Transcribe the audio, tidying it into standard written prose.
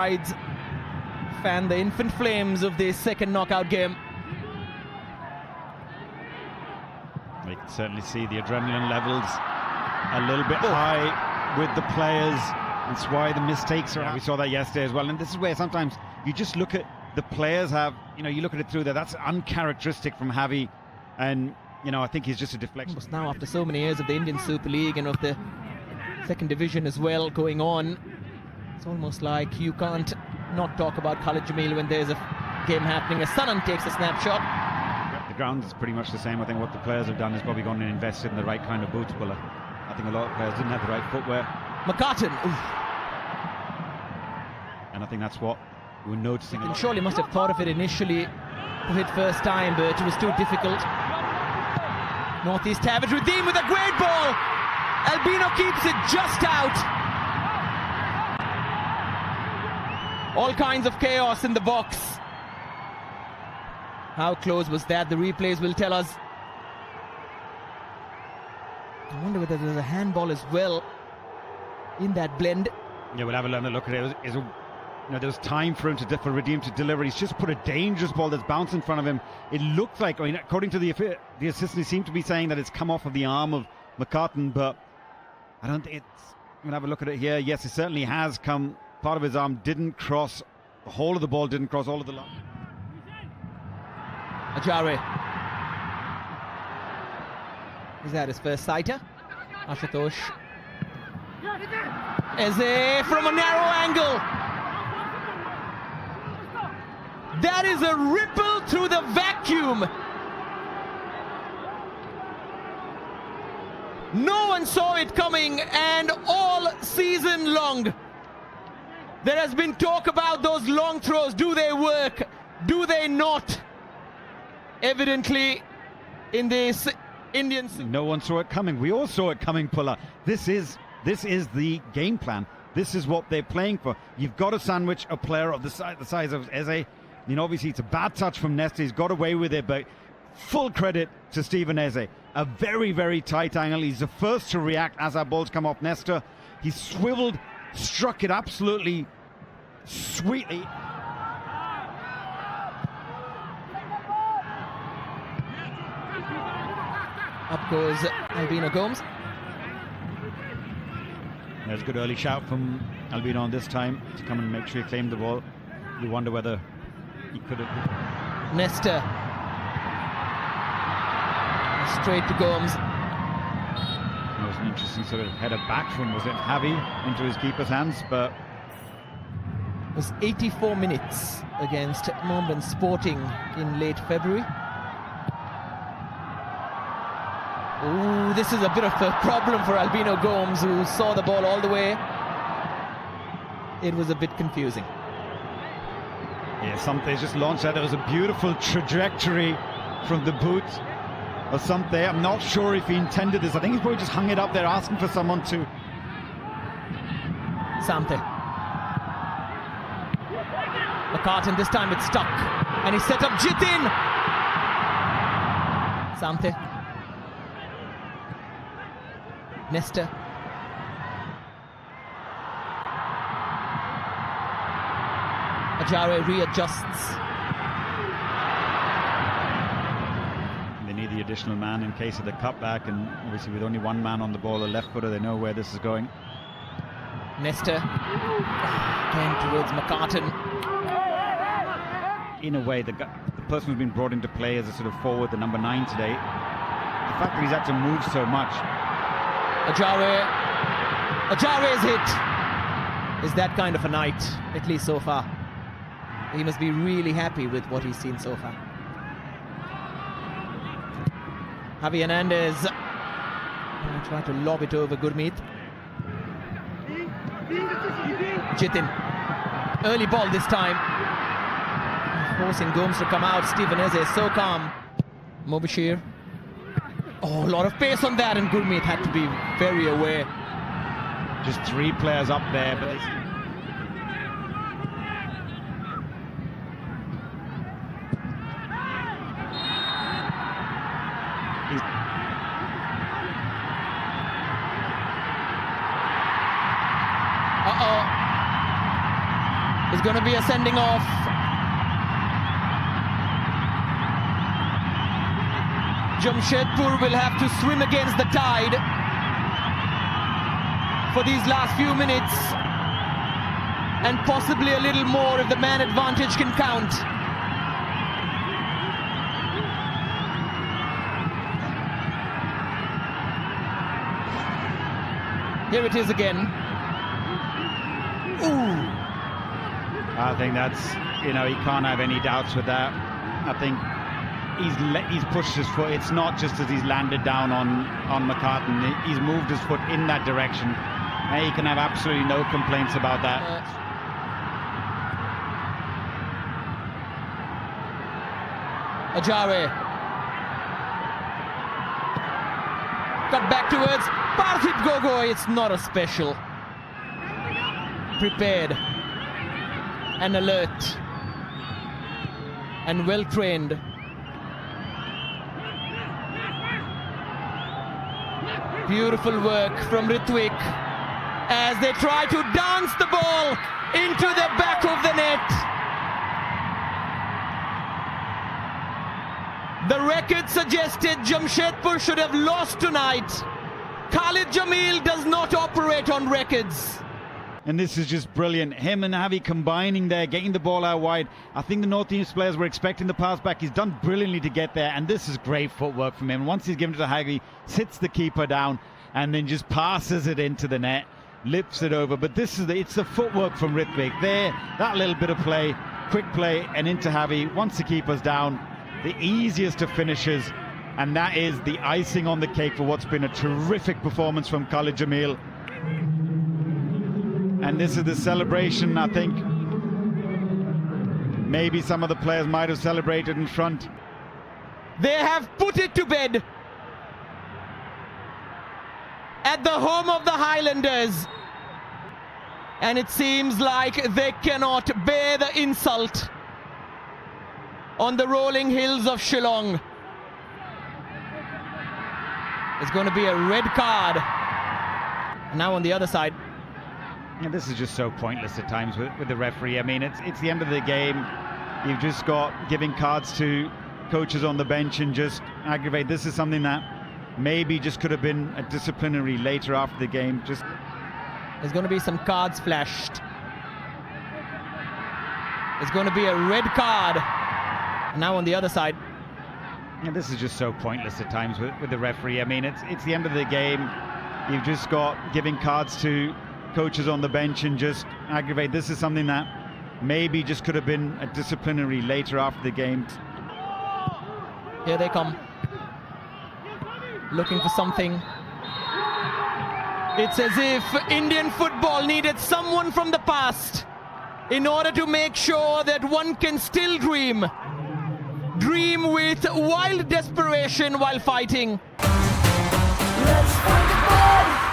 sides fan the infant flames of this second knockout game. You can certainly see the adrenaline levels a little bit high with the players. That's why the mistakes are. We saw that yesterday as well. And this is where sometimes you just look at the players have, you look at it through there. That's uncharacteristic from Javi. And, I think he's just a deflection. Now, after so many years of the Indian Super League and of the second division as well going on, it's almost like you can't not talk about Khalid Jamil when there's a game happening. As Sanan takes a snapshot. The ground is pretty much the same. I think what the players have done is probably gone and invested in the right kind of boots. But I think a lot of players didn't have the right footwear. McCartan. And I think that's what we're noticing. And surely must have thought of it initially to hit first time, but it was too difficult. NorthEast have it. Redeem with a great ball. Albino keeps it just out. All kinds of chaos in the box. How close was that? The replays will tell us. I wonder whether there's a handball as well in that blend. Yeah, we'll have another look at it. There's time for him for Redeem to deliver. He's just put a dangerous ball that's bounced in front of him. It looked like, according to the assistant, he seemed to be saying that it's come off of the arm of McCartan, but I don't think it's. We'll have a look at it here. Yes, it certainly has come. Part of his arm didn't cross. The whole of the ball didn't cross all of the line. Ajare. Is that his first sighter? Ashutosh. Eze from a narrow angle. That is a ripple through the vacuum. No one saw it coming, and all season long there has been talk about those long throws. Do they work? Do they not? Evidently, in this Indian... No one saw it coming. We all saw it coming, Pulla. This is the game plan. This is what they're playing for. You've got to sandwich a player of the size of Eze. Obviously, it's a bad touch from Nesta. He's got away with it, but full credit to Stephen Eze. A very, very tight angle. He's the first to react as our balls come off Nesta. He swiveled, struck it absolutely sweetly. Up goes Albino Gomes. There's a good early shout from Albino on this time to come and make sure he claimed the ball. You wonder whether he could have... Nesta. Straight to Gomes. It was an interesting sort of header back from, was it Javi, into his keeper's hands, but... It was 84 minutes against Mohammedan Sporting in late February. Ooh, this is a bit of a problem for Albino Gomes, who saw the ball all the way. It was a bit confusing. Yeah, something just launched out. It was a beautiful trajectory from the boot or something. I'm not sure if he intended this. I think he's probably just hung it up there asking for someone to... Samte. McCartan, this time it's stuck. And he set up Jitin. Samte. Nesta. Ajare readjusts. They need the additional man in case of the cutback, and obviously with only one man on the ball, a left footer, they know where this is going. Nesta again towards McCartan. In a way, the person who's been brought into play as a sort of forward, the number 9 today, the fact that he's had to move so much. Ajare's hit is that kind of a night, at least so far. He must be really happy with what he's seen so far. Javi Hernandez trying to lob it over Gurmeet. Jitin, early ball this time, forcing Gomes to come out. Stephen Eze so calm. Mobashir. Oh, a lot of pace on that, and Gurmeet had to be very aware. Just 3 players up there, but it's... It's going to be a sending off. Jamshedpur will have to swim against the tide for these last few minutes, and possibly a little more if the man advantage can count. Here it is again. Ooh. I think that's, you know, he can't have any doubts with that. I think he's pushed his foot. It's not just as he's landed down on McCartan. He's moved his foot in that direction. And he can have absolutely no complaints about that. Ajare. Cut back towards Parthip Gogoi. It's not a special. Prepared and alert and well trained. Beautiful work from Ritwik as they try to dance the ball into the back of the net. The record suggested Jamshedpur should have lost tonight. Khalid Jamil does not operate on records. And this is just brilliant. Him and Javi combining there, getting the ball out wide. I think the NorthEast players were expecting the pass back. He's done brilliantly to get there, and this is great footwork from him. Once he's given it to Javi, sits the keeper down, and then just passes it into the net, lifts it over. But this is it's the footwork from Ritwik there. That little bit of play, quick play, and into Javi. Once the keeper's down, the easiest of finishes, and that is the icing on the cake for what's been a terrific performance from Khalid Jamil. And this is the celebration. I think maybe some of the players might have celebrated in front. They have put it to bed at the home of the Highlanders, and it seems like they cannot bear the insult on the rolling hills of Shillong. It's going to be a red card. Now on the other side. And this is just so pointless at times with the referee. I mean, it's the end of the game. You've just got giving cards to coaches on the bench and just aggravate. This is something that maybe just could have been a disciplinary later after the game. Just there's going to be some cards flashed. It's going to be a red card. Now on the other side. And this is just so pointless at times with the referee. I mean, it's the end of the game. You've just got giving cards to coaches on the bench and just aggravate. This is something that maybe just could have been a disciplinary later after the game. Here they come, looking for something. It's as if Indian football needed someone from the past in order to make sure that one can still dream with wild desperation while fighting. Let's fight the ball.